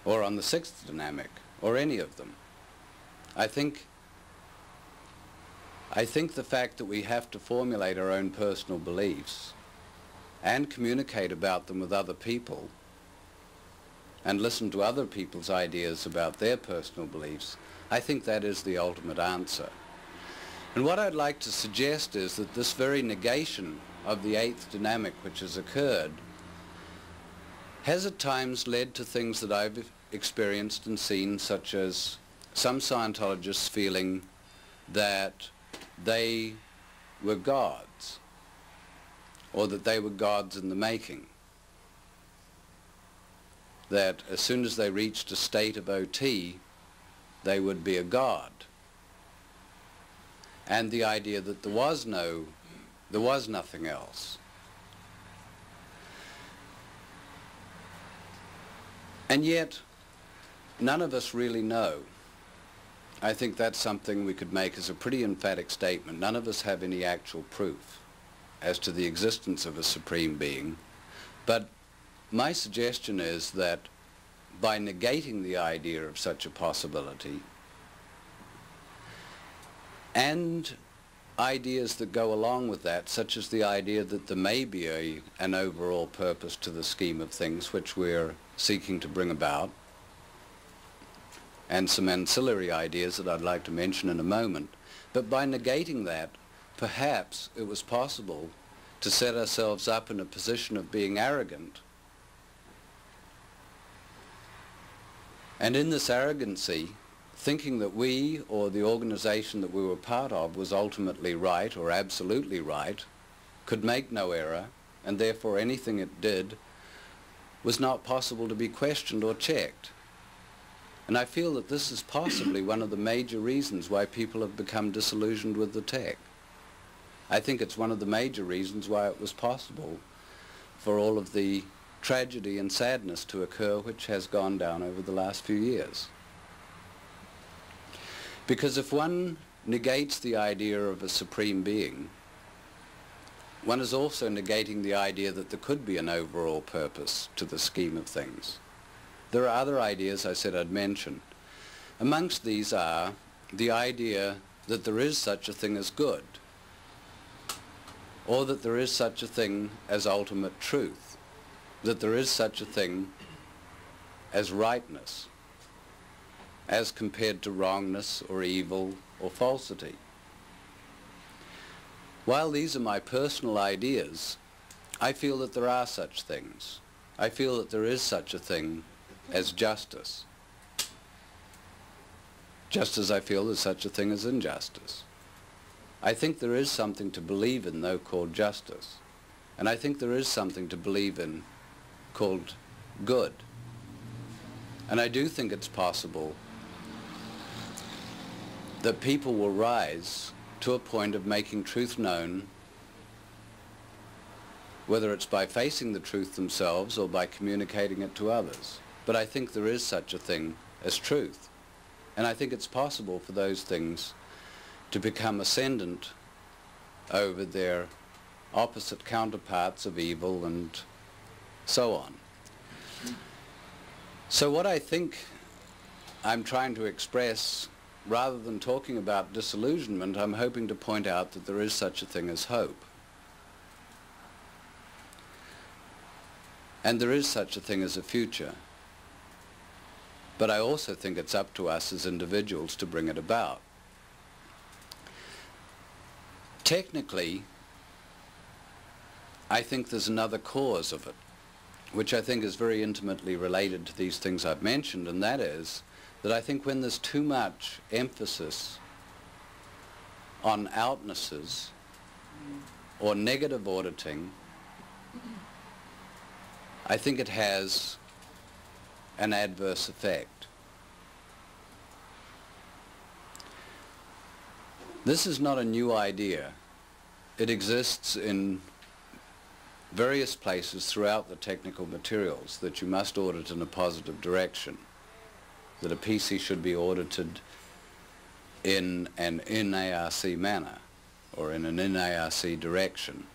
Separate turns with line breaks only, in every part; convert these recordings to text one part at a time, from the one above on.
or on the sixth dynamic, or any of them. I think the fact that we have to formulate our own personal beliefs and communicate about them with other people and listen to other people's ideas about their personal beliefs, I think that is the ultimate answer. And what I'd like to suggest is that this very negation of the eighth dynamic which has occurred has at times led to things that I've experienced and seen, such as some Scientologists feeling that they were gods, or that they were gods in the making, that as soon as they reached a state of OT, they would be a god, and the idea that there was nothing else. And yet, none of us really know. I think that's something we could make as a pretty emphatic statement. None of us have any actual proof as to the existence of a supreme being, but my suggestion is that by negating the idea of such a possibility and ideas that go along with that, such as the idea that there may be an overall purpose to the scheme of things which we're seeking to bring about, and some ancillary ideas that I'd like to mention in a moment, but by negating that, perhaps it was possible to set ourselves up in a position of being arrogant. And in this arrogancy, thinking that we, or the organization that we were part of, was ultimately right or absolutely right, could make no error, and therefore anything it did was not possible to be questioned or checked. And I feel that this is possibly one of the major reasons why people have become disillusioned with the tech. I think it's one of the major reasons why it was possible for all of the tragedy and sadness to occur which has gone down over the last few years. Because if one negates the idea of a supreme being, one is also negating the idea that there could be an overall purpose to the scheme of things. There are other ideas I said I'd mention. Amongst these are the idea that there is such a thing as good, or that there is such a thing as ultimate truth, that there is such a thing as rightness, as compared to wrongness or evil or falsity. While these are my personal ideas, I feel that there are such things. I feel that there is such a thing as justice, just as I feel there's such a thing as injustice. I think there is something to believe in, though, called justice, and I think there is something to believe in called good. And I do think it's possible that people will rise to a point of making truth known, whether it's by facing the truth themselves or by communicating it to others. But I think there is such a thing as truth. And I think it's possible for those things to become ascendant over their opposite counterparts of evil and so on. So what I think I'm trying to express, rather than talking about disillusionment, I'm hoping to point out that there is such a thing as hope. And there is such a thing as a future. But I also think it's up to us as individuals to bring it about. Technically, I think there's another cause of it, which I think is very intimately related to these things I've mentioned, and that is that I think when there's too much emphasis on outnesses or negative auditing, I think it has an adverse effect. This is not a new idea. It exists in various places throughout the technical materials, that you must audit in a positive direction, that a PC should be audited in an in-ARC manner, or in an in-ARC direction.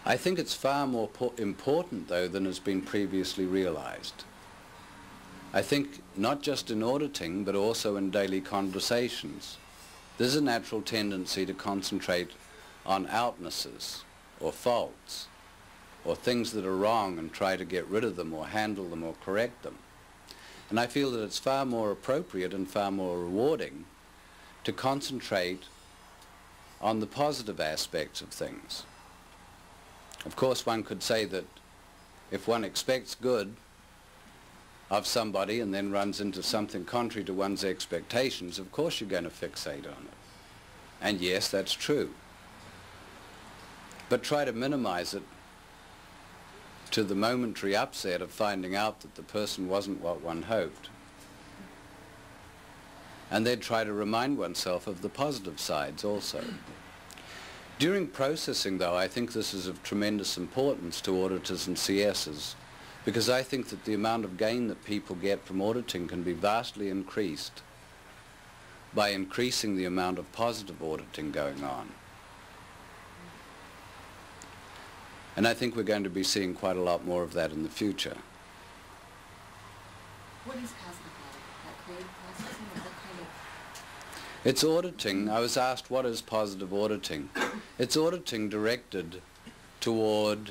I think it's far more important, though, than has been previously realized. I think not just in auditing, but also in daily conversations, there's a natural tendency to concentrate on outnesses or faults or things that are wrong and try to get rid of them or handle them or correct them. And I feel that it's far more appropriate and far more rewarding to concentrate on the positive aspects of things. Of course, one could say that if one expects good of somebody and then runs into something contrary to one's expectations, of course you're going to fixate on it. And yes, that's true. But try to minimize it to the momentary upset of finding out that the person wasn't what one hoped. And then try to remind oneself of the positive sides also. During processing, though, I think this is of tremendous importance to auditors and CSs, because I think that the amount of gain that people get from auditing can be vastly increased by increasing the amount of positive auditing going on. And I think we're going to be seeing quite a lot more of that in the future.
What is positive auditing? That creative processing, or what kind of?
It's auditing. I was asked, what is positive auditing? It's auditing directed toward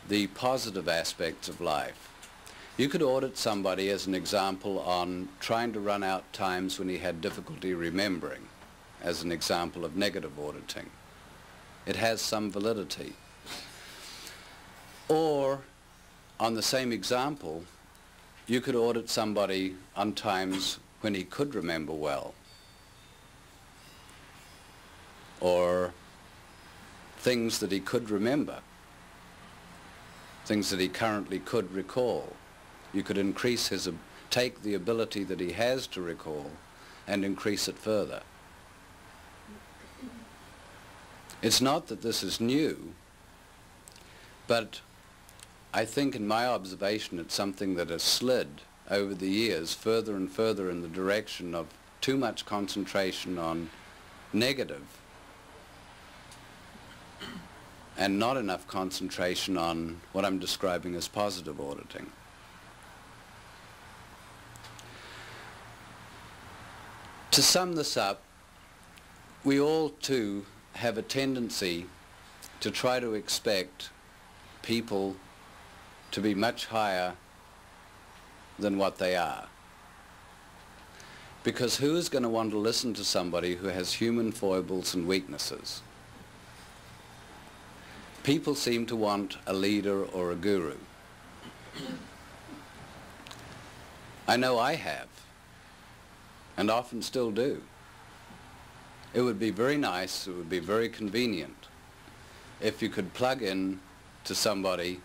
the positive aspects of life. You could audit somebody, as an example, on trying to run out times when he had difficulty remembering, as an example of negative auditing. It has some validity. Or, on the same example, you could audit somebody on times when he could remember well, or things that he could remember, things that he currently could recall. You could increase his, take the ability that he has to recall and increase it further. It's not that this is new, but I think in my observation it's something that has slid over the years further and further in the direction of too much concentration on negative and not enough concentration on what I'm describing as positive auditing. To sum this up, we all too have a tendency to try to expect people to be much higher than what they are. Because who is going to want to listen to somebody who has human foibles and weaknesses? People seem to want a leader or a guru. I know I have, and often still do. It would be very nice, it would be very convenient if you could plug in to somebody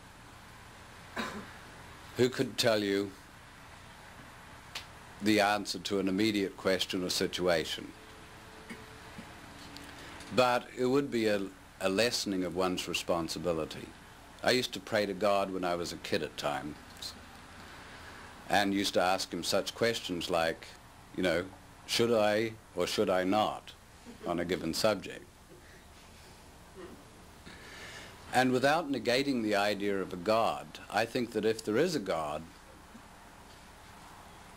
who could tell you the answer to an immediate question or situation. But it would be a lessening of one's responsibility. I used to pray to God when I was a kid at times, and used to ask him such questions like, you know, should I or should I not on a given subject? And without negating the idea of a God, I think that if there is a God,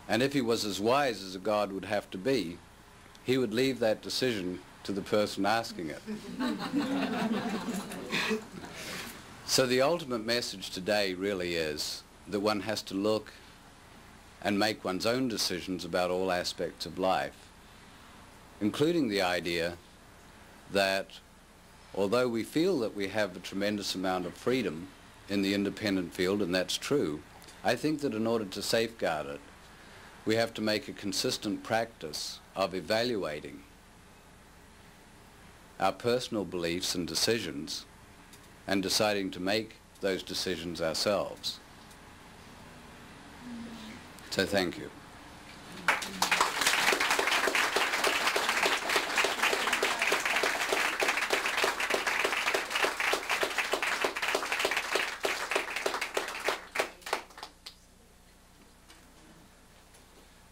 and if he was as wise as a God would have to be, he would leave that decision to the person asking it. So the ultimate message today really is that one has to look and make one's own decisions about all aspects of life, including the idea that although we feel that we have a tremendous amount of freedom in the independent field, and that's true, I think that in order to safeguard it, we have to make a consistent practice of evaluating our personal beliefs and decisions and deciding to make those decisions ourselves. So thank you.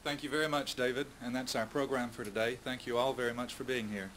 Thank you very much, David, and that's our program for today. Thank you all very much for being here.